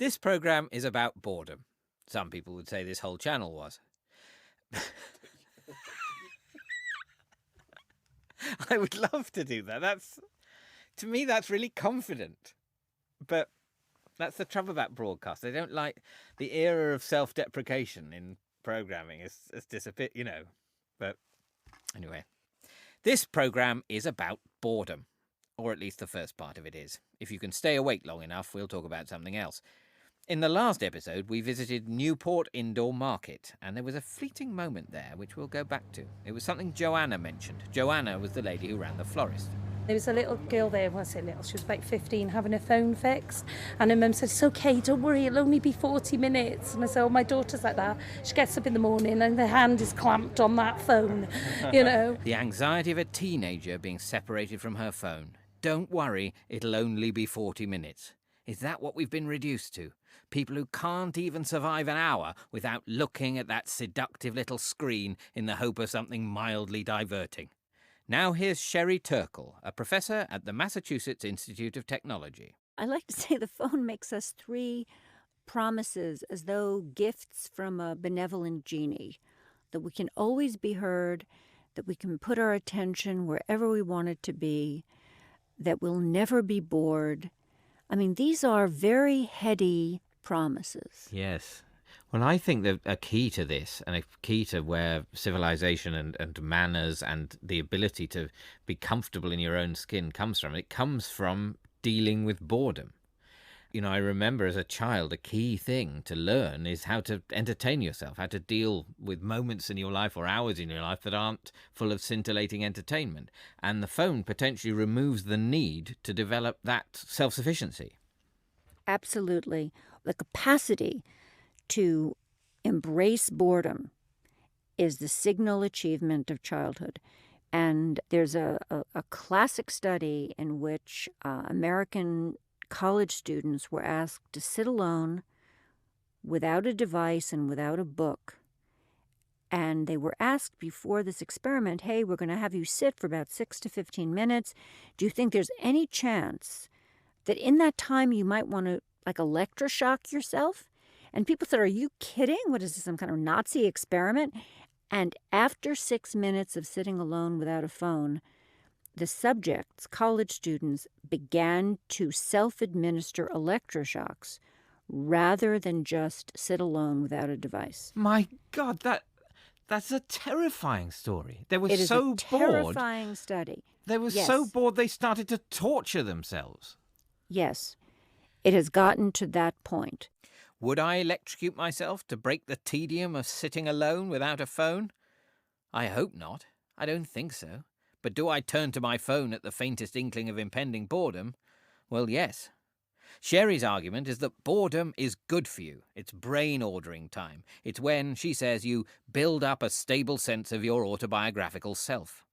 This programme is about boredom. Some people would say this whole channel was. I would love to do that. To me, that's really confident. But that's the trouble about broadcast. They don't like the era of self-deprecation in programming has disappeared, But anyway, this programme is about boredom. Or at least the first part of it is. If you can stay awake long enough, we'll talk about something else. In the last episode, we visited Newport Indoor Market, and there was a fleeting moment there, which we'll go back to. It was something Joanna mentioned. Joanna was the lady who ran the florist. There was a little girl there, well, I say little, she was about 15, having her phone fixed. And her mum said, it's okay, don't worry, it'll only be 40 minutes. And I said, oh, my daughter's like that. She gets up in the morning and the hand is clamped on that phone, The anxiety of a teenager being separated from her phone. Don't worry, it'll only be 40 minutes. Is that what we've been reduced to? People who can't even survive an hour without looking at that seductive little screen in the hope of something mildly diverting. Now here's Sherry Turkle, a professor at the Massachusetts Institute of Technology. I like to say the phone makes us 3 promises as though gifts from a benevolent genie, that we can always be heard, that we can put our attention wherever we want it to be, that we'll never be bored. I mean, these are very heady promises. Yes. Well, I think that a key to this, and a key to where civilization and manners and the ability to be comfortable in your own skin comes from, it comes from dealing with boredom. I remember as a child, a key thing to learn is how to entertain yourself, how to deal with moments in your life or hours in your life that aren't full of scintillating entertainment. And the phone potentially removes the need to develop that self-sufficiency. Absolutely. The capacity to embrace boredom is the signal achievement of childhood. And there's a classic study in which American college students were asked to sit alone without a device and without a book. And they were asked before this experiment, hey, we're going to have you sit for about 6 to 15 minutes. Do you think there's any chance that in that time you might want to electroshock yourself? And people said, are you kidding? What is this, some kind of Nazi experiment? And after 6 minutes of sitting alone without a phone, the subjects, college students, began to self-administer electroshocks rather than just sit alone without a device. My God, that's a terrifying story. They were It is so a terrifying study. They were so bored they started to torture themselves. Yes, it has gotten to that point. Would I electrocute myself to break the tedium of sitting alone without a phone? I hope not. I don't think so. But do I turn to my phone at the faintest inkling of impending boredom? Well, yes. Sherry's argument is that boredom is good for you. It's brain-ordering time. It's when, she says, you build up a stable sense of your autobiographical self.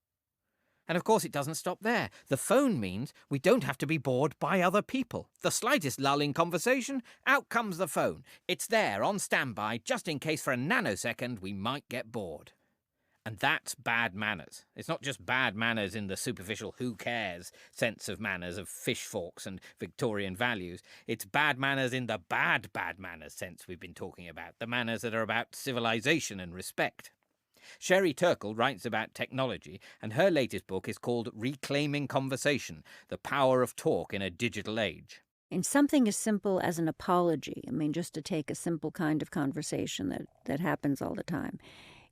And of course it doesn't stop there. The phone means we don't have to be bored by other people. The slightest lull in conversation, out comes the phone. It's there on standby just in case for a nanosecond we might get bored. And that's bad manners. It's not just bad manners in the superficial who cares sense of manners of fish forks and Victorian values. It's bad manners in the bad manners sense we've been talking about, the manners that are about civilization and respect. Sherry Turkle writes about technology, and her latest book is called Reclaiming Conversation, The Power of Talk in a Digital Age. In something as simple as an apology, just to take a simple kind of conversation that happens all the time.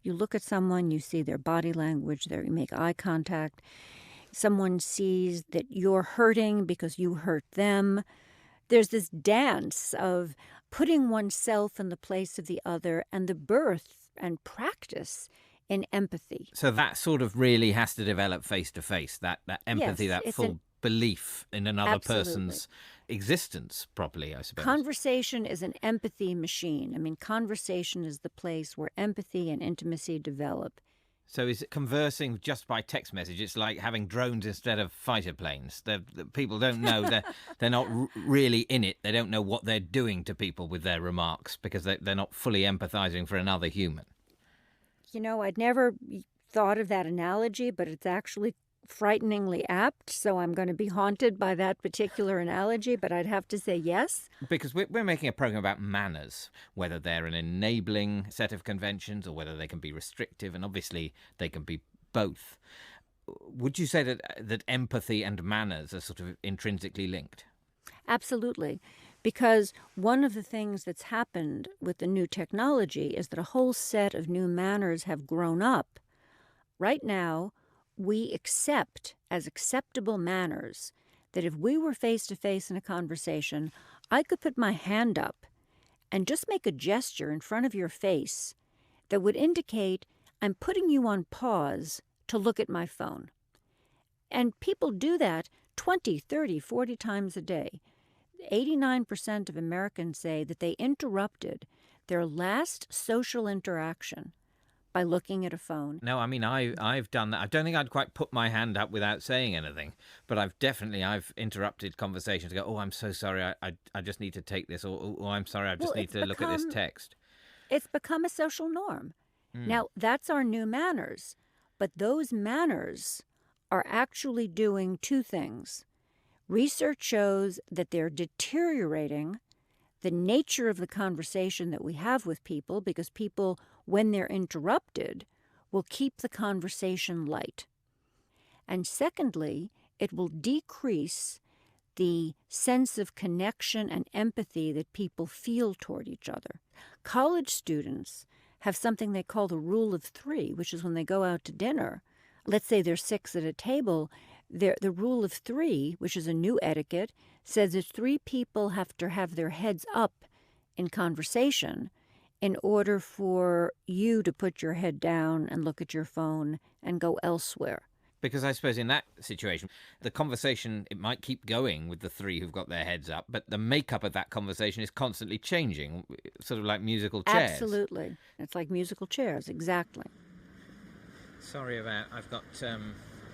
You look at someone, you see their body language, you make eye contact. Someone sees that you're hurting because you hurt them. There's this dance of putting oneself in the place of the other and the birth and practice in empathy. So that sort of really has to develop face-to-face, that empathy, Yes, that full belief in another Absolutely. person's existence properly, I suppose. Conversation is an empathy machine. Conversation is the place where empathy and intimacy develop. So is it conversing just by text message? It's like having drones instead of fighter planes. The people don't know. They're not really in it. They don't know what they're doing to people with their remarks because they're not fully empathizing for another human. I'd never thought of that analogy, but it's actually frighteningly apt, so I'm going to be haunted by that particular analogy, but I'd have to say yes. Because we're making a program about manners, whether they're an enabling set of conventions or whether they can be restrictive, and obviously they can be both. Would you say that empathy and manners are sort of intrinsically linked? Absolutely. Because one of the things that's happened with the new technology is that a whole set of new manners have grown up. Right now, we accept as acceptable manners that if we were face to face in a conversation, I could put my hand up and just make a gesture in front of your face that would indicate I'm putting you on pause to look at my phone. And people do that 20, 30, 40 times a day. 89% of Americans say that they interrupted their last social interaction by looking at a phone. No, I mean, I've done that. I don't think I'd quite put my hand up without saying anything, but I've interrupted conversations to go, oh, I'm so sorry, I just need to take this, or oh, I'm sorry, I just need to look at this text. It's become a social norm. Now, that's our new manners, but those manners are actually doing two things. Research shows that they're deteriorating the nature of the conversation that we have with people, because people, when they're interrupted, will keep the conversation light. And secondly, it will decrease the sense of connection and empathy that people feel toward each other. College students have something they call the rule of three, which is when they go out to dinner. Let's say there's 6 at a table. The rule of three, which is a new etiquette, says that 3 people have to have their heads up in conversation in order for you to put your head down and look at your phone and go elsewhere. Because I suppose in that situation, the conversation, it might keep going with the 3 who've got their heads up, but the makeup of that conversation is constantly changing, sort of like musical chairs. Absolutely. It's like musical chairs, exactly. Sorry I've got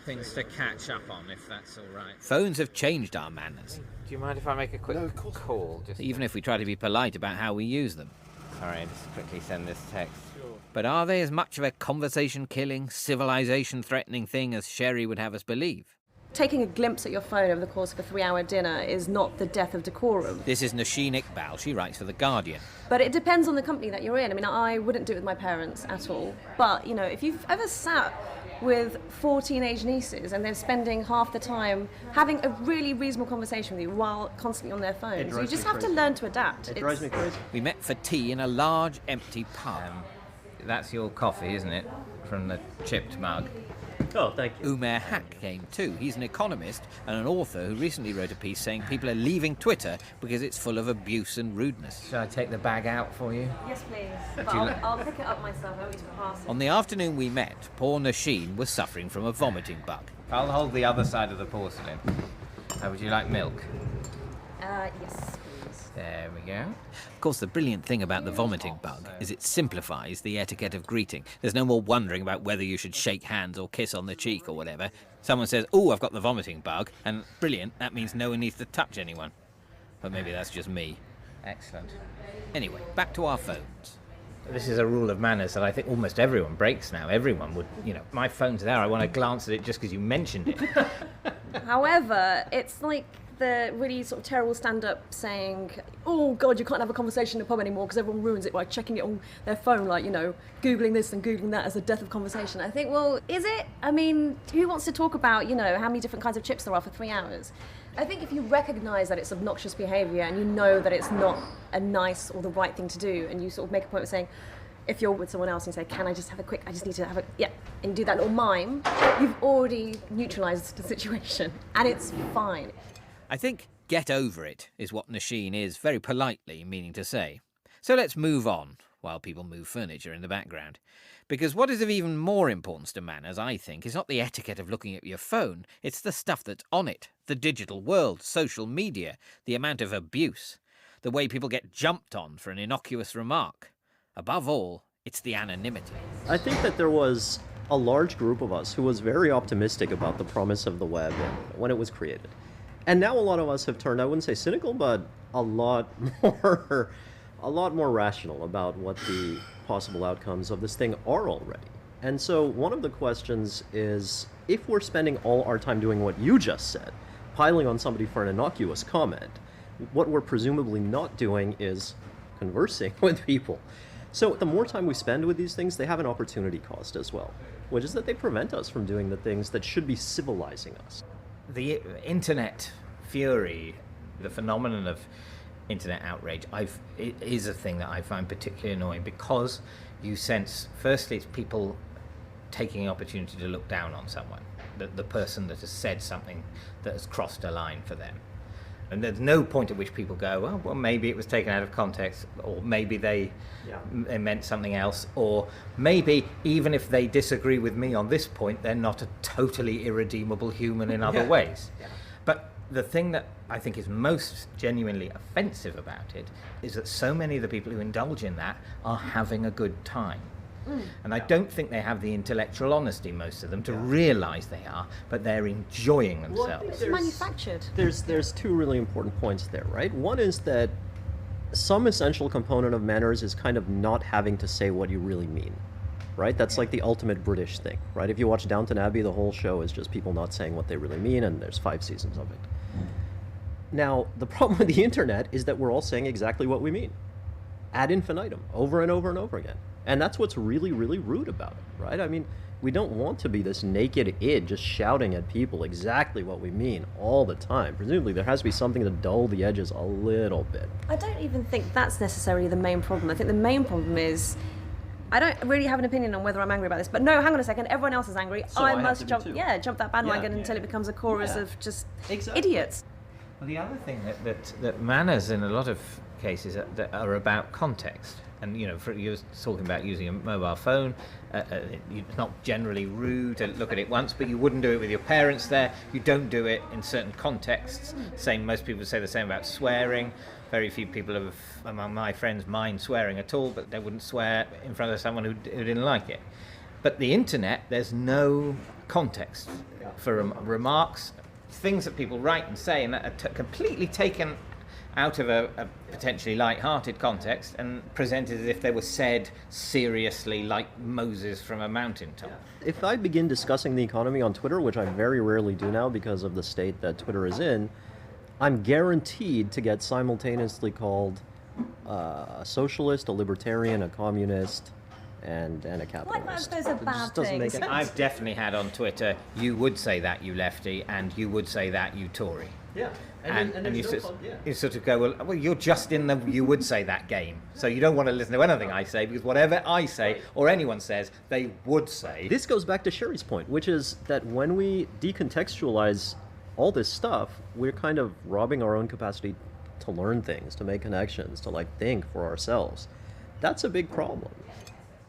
things to catch up on, if that's all right. Phones have changed our manners. Do you mind if I make a quick call? Even if we try to be polite about how we use them. Sorry, just quickly send this text. Sure. But are they as much of a conversation-killing, civilization-threatening thing as Sherry would have us believe? Taking a glimpse at your phone over the course of a 3-hour dinner is not the death of decorum. This is Nosheen Iqbal. She writes for The Guardian. But it depends on the company that you're in. I mean, I wouldn't do it with my parents at all. But, if you've ever sat with 4 teenage nieces and they're spending half the time having a really reasonable conversation with you while constantly on their phones, you just have to learn to adapt. It drives me crazy. We met for tea in a large, empty pub. That's your coffee, isn't it? From the chipped mug. Oh, thank you. Umair Haq came too. He's an economist and an author who recently wrote a piece saying people are leaving Twitter because it's full of abuse and rudeness. Shall I take the bag out for you? Yes, please. But I'll pick it up myself. I want you to pass it. On the afternoon we met, poor Nosheen was suffering from a vomiting bug. I'll hold the other side of the porcelain. Would you like milk? Yes, please. There we go. Of course, the brilliant thing about the vomiting bug is it simplifies the etiquette of greeting. There's no more wondering about whether you should shake hands or kiss on the cheek or whatever. Someone says, oh, I've got the vomiting bug, and brilliant, that means no one needs to touch anyone. But maybe that's just me. Excellent. Anyway, back to our phones. This is a rule of manners that I think almost everyone breaks now. Everyone would, my phone's there, I want to glance at it just because you mentioned it. However, it's like the really sort of terrible stand-up saying, oh God, you can't have a conversation in a pub anymore because everyone ruins it by checking it on their phone, like, Googling this and Googling that as the death of conversation. I think, well, is it? I mean, who wants to talk about, how many different kinds of chips there are for 3 hours? I think if you recognise that it's obnoxious behaviour and you know that it's not a nice or the right thing to do, and you sort of make a point of saying, if you're with someone else and you say, can I just have a quick, I just need to have and you do that little mime, you've already neutralised the situation, and it's fine. I think get over it is what Nosheen is very politely meaning to say. So let's move on while people move furniture in the background. Because what is of even more importance to manners, I think, is not the etiquette of looking at your phone, it's the stuff that's on it. The digital world, social media, the amount of abuse, the way people get jumped on for an innocuous remark. Above all, it's the anonymity. I think that there was a large group of us who was very optimistic about the promise of the web when it was created. And now a lot of us have turned, I wouldn't say cynical, but a lot more rational about what the possible outcomes of this thing are already. And so one of the questions is, if we're spending all our time doing what you just said, piling on somebody for an innocuous comment, what we're presumably not doing is conversing with people. So the more time we spend with these things, they have an opportunity cost as well, which is that they prevent us from doing the things that should be civilizing us. The internet fury, the phenomenon of internet outrage, it is a thing that I find particularly annoying, because you sense, firstly, it's people taking an opportunity to look down on someone, the person that has said something that has crossed a line for them. And there's no point at which people go, oh, well, maybe it was taken out of context, or maybe they meant something else, or maybe even if they disagree with me on this point, they're not a totally irredeemable human in other ways. Yeah. But the thing that I think is most genuinely offensive about it is that so many of the people who indulge in that are having a good time. And I don't think they have the intellectual honesty, most of them, to realise they are, but they're enjoying themselves. It's manufactured. There's two really important points there, right? One is that some essential component of manners is kind of not having to say what you really mean, right? That's like the ultimate British thing, right? If you watch Downton Abbey, the whole show is just people not saying what they really mean, and there's 5 seasons of it. Now, the problem with the internet is that we're all saying exactly what we mean, ad infinitum, over and over and over again. And that's what's really, really rude about it, right? I mean, we don't want to be this naked id just shouting at people exactly what we mean all the time. Presumably, there has to be something to dull the edges a little bit. I don't even think that's necessarily the main problem. I think the main problem is, I don't really have an opinion on whether I'm angry about this, but no, hang on a second, everyone else is angry. So I must jump that bandwagon until it becomes a chorus of just idiots. Well, the other thing that manners in a lot of cases that are about context. And, you know, you're talking about using a mobile phone. It's not generally rude to look at it once, but you wouldn't do it with your parents there. You don't do it in certain contexts. Most people say the same about swearing. Very few people among my friends mind swearing at all, but they wouldn't swear in front of someone who didn't like it. But the internet, there's no context for remarks, things that people write and say, and that are completely taken out of a potentially light-hearted context and presented as if they were said seriously, like Moses from a mountaintop. If I begin discussing the economy on Twitter, which I very rarely do now because of the state that Twitter is in, I'm guaranteed to get simultaneously called a socialist, a libertarian, a communist, and a capitalist. Those are bad things. I've definitely had on Twitter, you would say that, you lefty, and you would say that, you Tory. Yeah. And you sort of go, well, you're just in the you would say that game. So you don't want to listen to anything I say, because whatever I say or anyone says, they would say. This goes back to Sherry's point, which is that when we decontextualize all this stuff, we're kind of robbing our own capacity to learn things, to make connections, to think for ourselves. That's a big problem.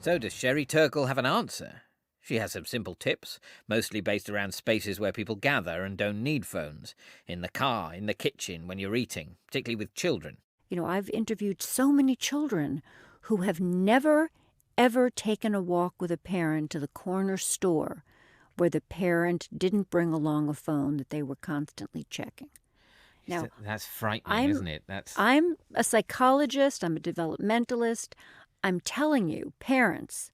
So does Sherry Turkle have an answer? She has some simple tips, mostly based around spaces where people gather and don't need phones. In the car, in the kitchen, when you're eating, particularly with children. You know, I've interviewed so many children who have never, ever taken a walk with a parent to the corner store where the parent didn't bring along a phone that they were constantly checking. Now, that's frightening, isn't it? I'm a psychologist, I'm a developmentalist. I'm telling you, parents,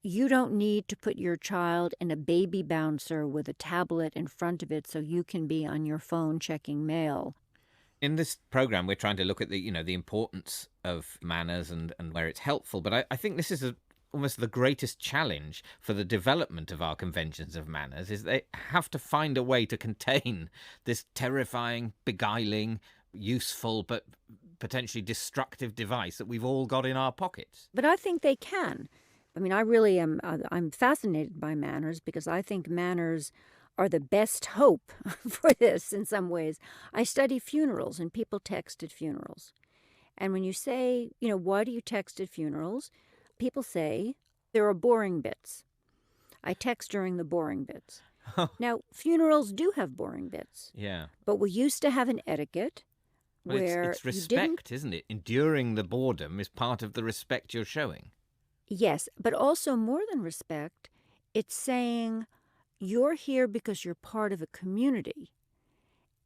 you don't need to put your child in a baby bouncer with a tablet in front of it so you can be on your phone checking mail. In this program, we're trying to look at the importance of manners and where it's helpful. But I think this is almost the greatest challenge for the development of our conventions of manners, is they have to find a way to contain this terrifying, beguiling, useful, but potentially destructive device that we've all got in our pockets. But I think they can. I mean, I really am, I'm fascinated by manners because I think manners are the best hope for this in some ways. I study funerals and people text at funerals. And when you say, why do you text at funerals? People say there are boring bits. I text during the boring bits. Now, funerals do have boring bits. Yeah. But we used to have an etiquette where it's respect, isn't it? Enduring the boredom is part of the respect you're showing. Yes, but also more than respect, it's saying you're here because you're part of a community.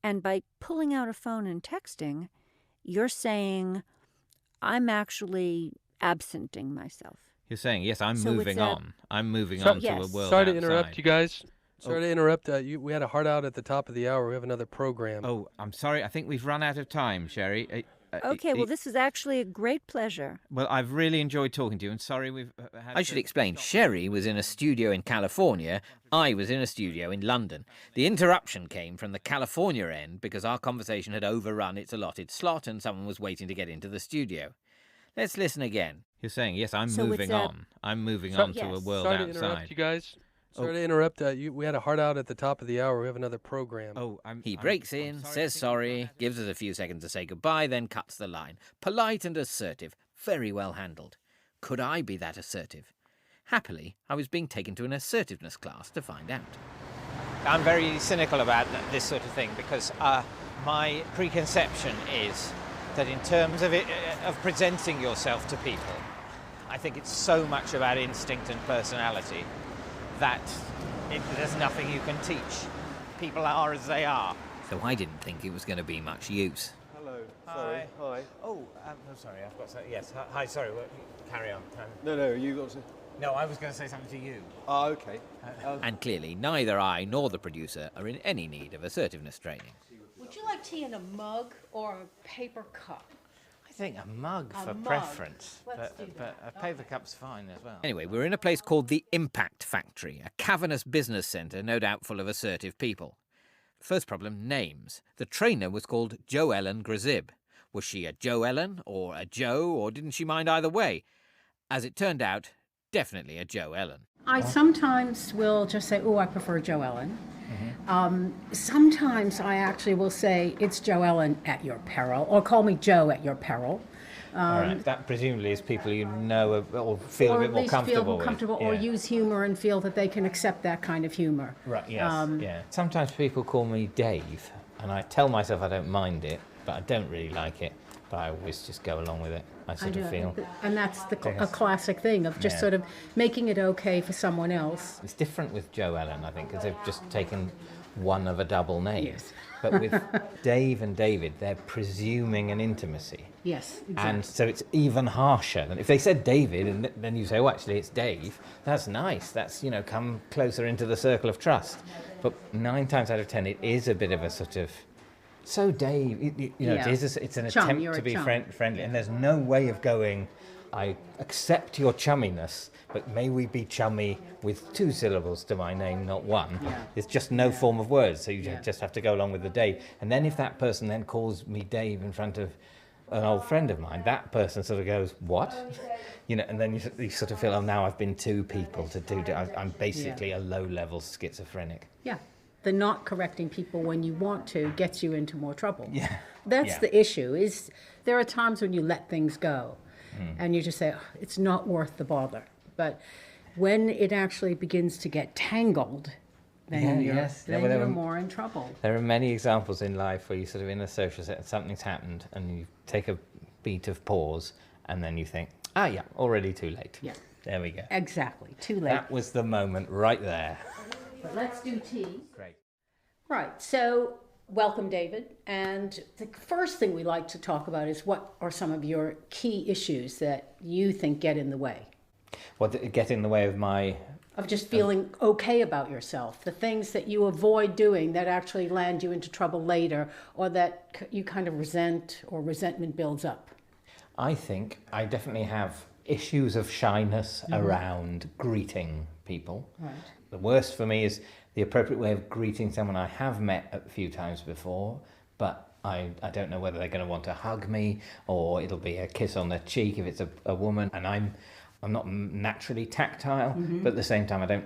And by pulling out a phone and texting, you're saying, I'm actually absenting myself. You're saying, yes, I'm moving on. I'm moving on to a world Sorry to outside. interrupt you guys. Sorry to interrupt. We had a hard out at the top of the hour. We have another program. Oh, I'm sorry. I think we've run out of time, Sherry. Okay, well, this is actually a great pleasure. Well, I've really enjoyed talking to you, and sorry we've had I should explain. Sherry was in a studio in California. I was in a studio in London. The interruption came from the California end because our conversation had overrun its allotted slot and someone was waiting to get into the studio. Let's listen again. You're saying, yes, I'm moving on. I'm moving on to a world Sorry outside. to interrupt you guys. Sorry to interrupt. We had a hard out at the top of the hour. We have another program. He breaks in, says sorry, gives us a few seconds to say goodbye, then cuts the line. Polite and assertive. Very well handled. Could I be that assertive? Happily, I was being taken to an assertiveness class to find out. I'm very cynical about this sort of thing because my preconception is that in terms of presenting yourself to people, I think it's so much about instinct and personality that there's nothing you can teach. People are as they are. So I didn't think it was going to be much use. Hello. Sorry. Hi. Oh, I'm sorry. I've got something. Yes. Hi. Sorry. Carry on. No. You got to. No, I was going to say something to you. Oh, okay. And clearly, neither I nor the producer are in any need of assertiveness training. Would you like tea in a mug or a paper cup? I think a mug for mug. preference, Let's do but that. a paper cup's fine as well. Anyway, we're in a place called the Impact Factory, a cavernous business centre, no doubt full of assertive people. First problem, names. The trainer was called Jo Ellen Grazib. Was she a Jo Ellen or a Joe, or didn't she mind either way? As it turned out, definitely a Jo Ellen. I sometimes will just say, oh, I prefer Jo Ellen. Sometimes I actually will say, it's Jo Ellen at your peril, or call me Joe at your peril. All right. That presumably is people you know or feel a bit more comfortable with. Or use humor and feel that they can accept that kind of humor. Right, yes, yeah. Sometimes people call me Dave, and I tell myself I don't mind it, but I don't really like it. But I always just go along with it. I sort of feel. And that's a classic thing of just sort of making it okay for someone else. It's different with Jo Ellen, I think, because they've just taken one of a double name. Yes. But with Dave and David, they're presuming an intimacy. Yes, exactly. And so it's even harsher than if they said David and then you say, oh, actually, it's Dave. That's nice. That's, come closer into the circle of trust. But 9 times out of 10, it is a bit of a sort of, so Dave, it's an attempt to be friendly. And there's no way of going, I accept your chumminess, but may we be chummy with 2 syllables to my name, not 1. Yeah. There's just no form of words, so you just have to go along with the Dave. And then if that person then calls me Dave in front of an old friend of mine, that person sort of goes, what? And then you sort of feel, oh, now I've been 2 people to do. I'm basically a low-level schizophrenic. Yeah. The not correcting people when you want to gets you into more trouble. Yeah. That's the issue, is there are times when you let things go and you just say, oh, it's not worth the bother. But when it actually begins to get tangled, then you're more in trouble. There are many examples in life where you sort of in a social set, something's happened and you take a beat of pause and then you think, already too late. Yeah. There we go. Exactly, too late. That was the moment right there. But let's do tea. Great. Right, so welcome, David. And the first thing we like to talk about is what are some of your key issues that you think get in the way? What get in the way of my... Of just feeling okay about yourself, the things that you avoid doing that actually land you into trouble later, or that you kind of resent or resentment builds up. I think I definitely have issues of shyness around greeting people. Right. The worst for me is the appropriate way of greeting someone I have met a few times before, but I don't know whether they're going to want to hug me or it'll be a kiss on the cheek if it's a woman. And I'm not naturally tactile, but at the same time I don't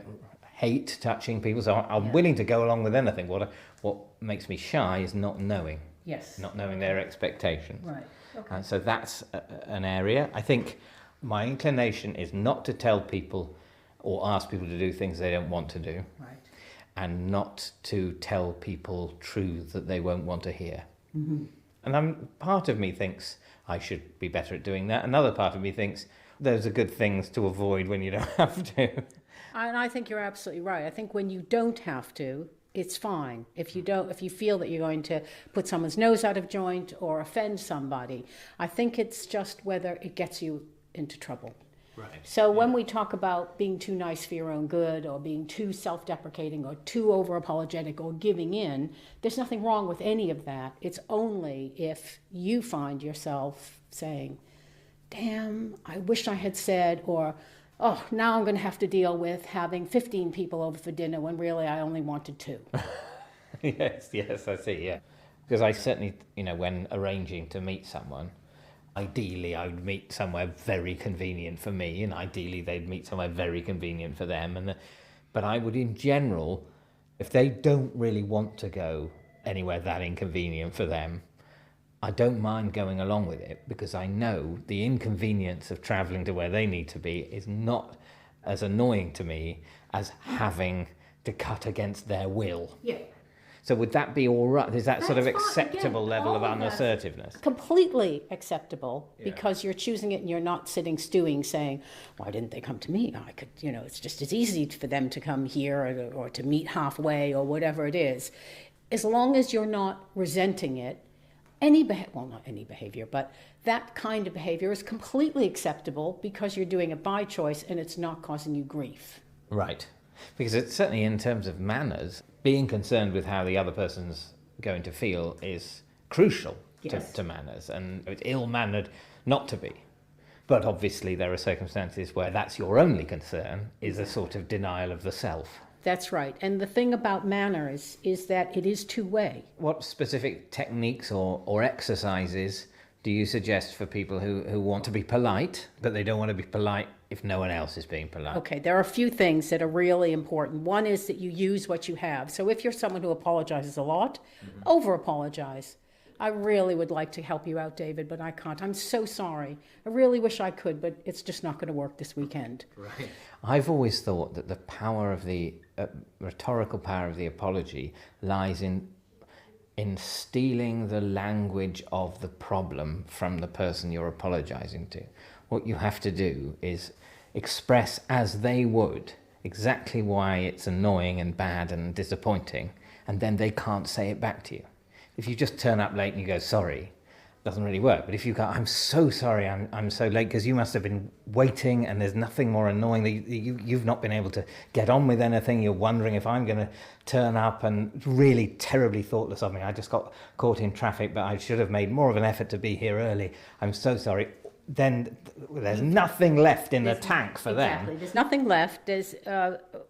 hate touching people, so I'm willing to go along with anything. What makes me shy is not knowing. Yes. Not knowing their expectations. Right. Okay. So that's an area. I think my inclination is not to tell people or ask people to do things they don't want to do. Right. And not to tell people truths that they won't want to hear. And part of me thinks I should be better at doing that. Another part of me thinks those are good things to avoid when you don't have to. And I think you're absolutely right. I think when you don't have to, it's fine. If you feel that you're going to put someone's nose out of joint or offend somebody, I think it's just whether it gets you into trouble. Right. So when we talk about being too nice for your own good, or being too self-deprecating, or too over-apologetic, or giving in, there's nothing wrong with any of that. It's only if you find yourself saying, damn, I wish I had said, or, oh, now I'm going to have to deal with having 15 people over for dinner when really I only wanted 2. Yes, I see, yeah. Because I certainly, when arranging to meet someone, ideally I would meet somewhere very convenient for me, and ideally they'd meet somewhere very convenient for them. But I would, in general, if they don't really want to go anywhere that inconvenient for them, I don't mind going along with it, because I know the inconvenience of travelling to where they need to be is not as annoying to me as having to cut against their will. Yeah. So would that be all right? Is that sort of That's fine. acceptable Again, level of all of that. unassertiveness? Completely acceptable, because you're choosing it and you're not sitting stewing saying, why didn't they come to me? I could, it's just as easy for them to come here, or to meet halfway, or whatever it is. As long as you're not resenting it, not any behavior, but that kind of behavior is completely acceptable, because you're doing it by choice and it's not causing you grief. Right. Because it's certainly, in terms of manners, being concerned with how the other person's going to feel is crucial to manners, and it's ill-mannered not to be. But obviously there are circumstances where that's your only concern, is a sort of denial of the self. That's right. And the thing about manners is that it is two-way. What specific techniques or exercises do you suggest for people who want to be polite, but they don't want to be polite if no one else is being polite? Okay, there are a few things that are really important. One is that you use what you have. So if you're someone who apologizes a lot, over-apologize. I really would like to help you out, David, but I can't. I'm so sorry. I really wish I could, but it's just not going to work this weekend. Right. I've always thought that the power of the rhetorical power of the apology lies in stealing the language of the problem from the person you're apologizing to. What you have to do is express as they would exactly why it's annoying and bad and disappointing, and then they can't say it back to you. If you just turn up late and you go, sorry, it doesn't really work. But if you go, I'm so sorry, I'm so late, because you must have been waiting and there's nothing more annoying that you've not been able to get on with anything. You're wondering if I'm going to turn up, and really terribly thoughtless of me. I just got caught in traffic, but I should have made more of an effort to be here early. I'm so sorry. Then there's nothing left in the tank for them. Exactly. There's nothing left. There's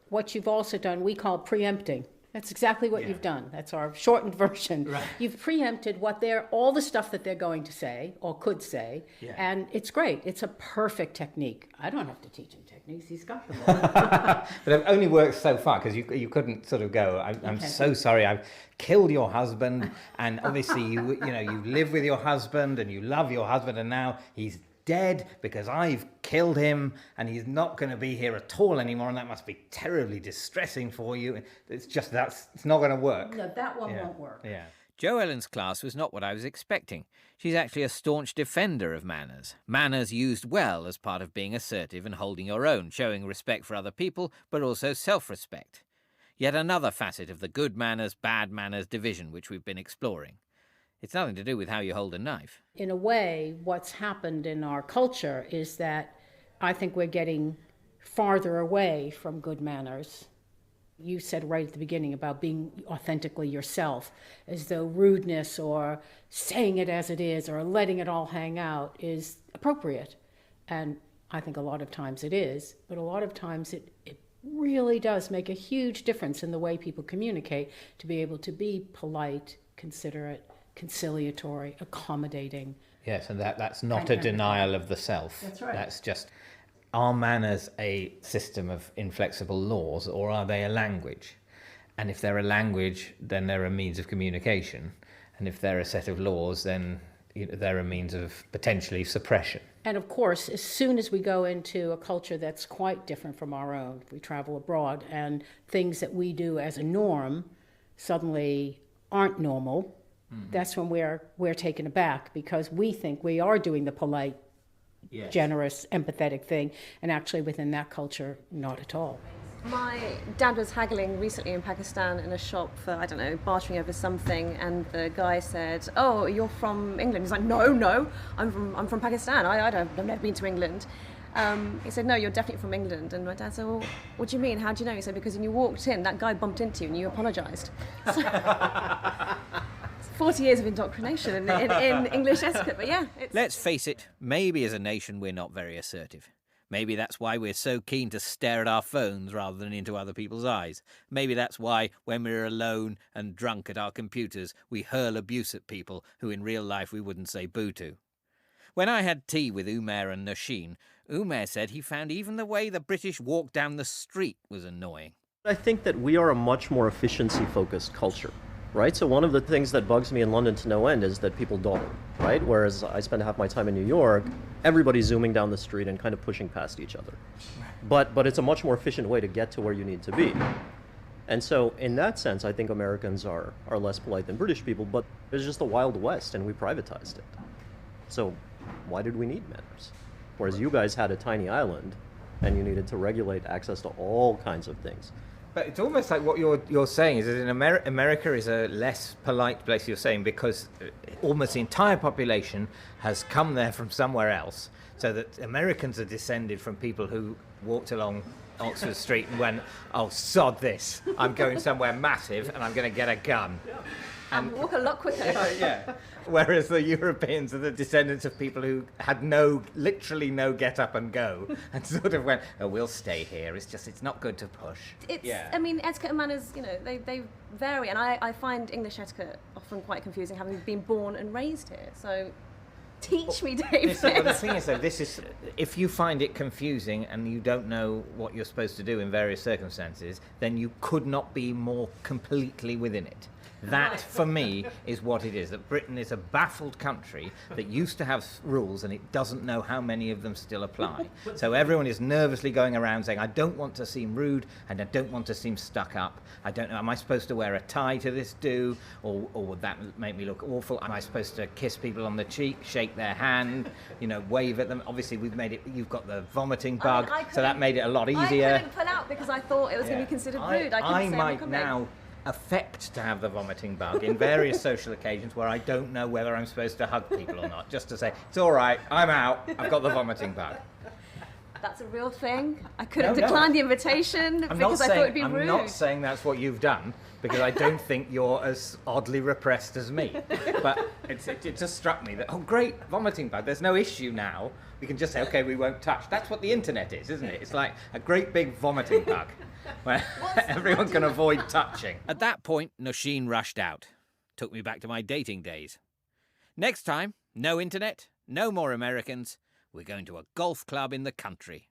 what you've also done, we call preempting. That's exactly what you've done. That's our shortened version. Right. You've preempted all the stuff that they're going to say or could say, and it's great. It's a perfect technique. I don't have to teach him techniques. He's got them all. But it only works so far, because you couldn't sort of go, I'm so sorry, I've killed your husband, and obviously you live with your husband and you love your husband, and now he's dead because I've killed him and he's not going to be here at all anymore, and that must be terribly distressing for you. It's just it's not going to work. No, that one won't work. Yeah. Jo Ellen's class was not what I was expecting. She's actually a staunch defender of manners. Manners used well as part of being assertive and holding your own, showing respect for other people, but also self-respect. Yet another facet of the good manners, bad manners division which we've been exploring. It's nothing to do with how you hold a knife. In a way, what's happened in our culture is that I think we're getting farther away from good manners. You said right at the beginning about being authentically yourself, as though rudeness or saying it as it is or letting it all hang out is appropriate. And I think a lot of times it is, but a lot of times it really does make a huge difference in the way people communicate, to be able to be polite, considerate, conciliatory, accommodating. Yes, and that's not a denial of the self. That's right. That's just, are manners a system of inflexible laws, or are they a language? And if they're a language, then they're a means of communication. And if they're a set of laws, then they're a means of potentially suppression. And of course, as soon as we go into a culture that's quite different from our own, we travel abroad, and things that we do as a norm suddenly aren't normal, that's when we're taken aback, because we think we are doing the polite, generous, empathetic thing, and actually within that culture, not at all. My dad was haggling recently in Pakistan in a shop for, I don't know, bartering over something, and the guy said, "Oh, you're from England?" He's like, "No, I'm from Pakistan. I've never been to England." He said, no, you're definitely from England. And my dad said, well, what do you mean? How do you know? He said, because when you walked in, that guy bumped into you and you apologised. 40 years of indoctrination in English etiquette, but yeah. Let's face it, maybe as a nation we're not very assertive. Maybe that's why we're so keen to stare at our phones rather than into other people's eyes. Maybe that's why, when we're alone and drunk at our computers, we hurl abuse at people who in real life we wouldn't say boo to. When I had tea with Umair and Nosheen, Umair said he found even the way the British walked down the street was annoying. I think that we are a much more efficiency-focused culture, right? So one of the things that bugs me in London to no end is that people dawdle, right? Whereas I spend half my time in New York, everybody's zooming down the street and kind of pushing past each other. But it's a much more efficient way to get to where you need to be. And so in that sense, I think Americans are less polite than British people, but it's just the Wild West and we privatized it. So why did we need manners? Whereas you guys had a tiny island and you needed to regulate access to all kinds of things. But it's almost like what you're saying is that in America is a less polite place, you're saying, because almost the entire population has come there from somewhere else, so that Americans are descended from people who walked along Oxford Street and went, oh, sod this, I'm going somewhere massive and I'm going to get a gun. And walk a lot quicker. Yeah. Whereas the Europeans are the descendants of people who had literally no get up and go, and sort of went, oh, we'll stay here. It's not good to push. I mean, etiquette and manners, they vary, and I find English etiquette often quite confusing, having been born and raised here. So, teach me, David. The thing is, though, if you find it confusing and you don't know what you're supposed to do in various circumstances, then you could not be more completely within it. That, for me, is what it is. That Britain is a baffled country that used to have rules and it doesn't know how many of them still apply. So everyone is nervously going around saying, I don't want to seem rude and I don't want to seem stuck up. I don't know, am I supposed to wear a tie to this do? Or would that make me look awful? Am I supposed to kiss people on the cheek, shake their hand, wave at them? Obviously, you've got the vomiting bug, so that made it a lot easier. I couldn't pull out because I thought it was going to be considered rude. I might now affect to have the vomiting bug in various social occasions where I don't know whether I'm supposed to hug people or not, just to say, it's all right, I'm out, I've got the vomiting bug. That's a real thing. I couldn't decline the invitation because I thought it'd be rude. I'm not saying that's what you've done, because I don't think you're as oddly repressed as me. But it just struck me that, oh great, vomiting bug, there's no issue now. We can just say, okay, we won't touch. That's what the internet is, isn't it? It's like a great big vomiting bug where everyone can avoid touching. At that point, Nosheen rushed out. Took me back to my dating days. Next time, no internet, no more Americans. We're going to a golf club in the country.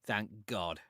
Thank God.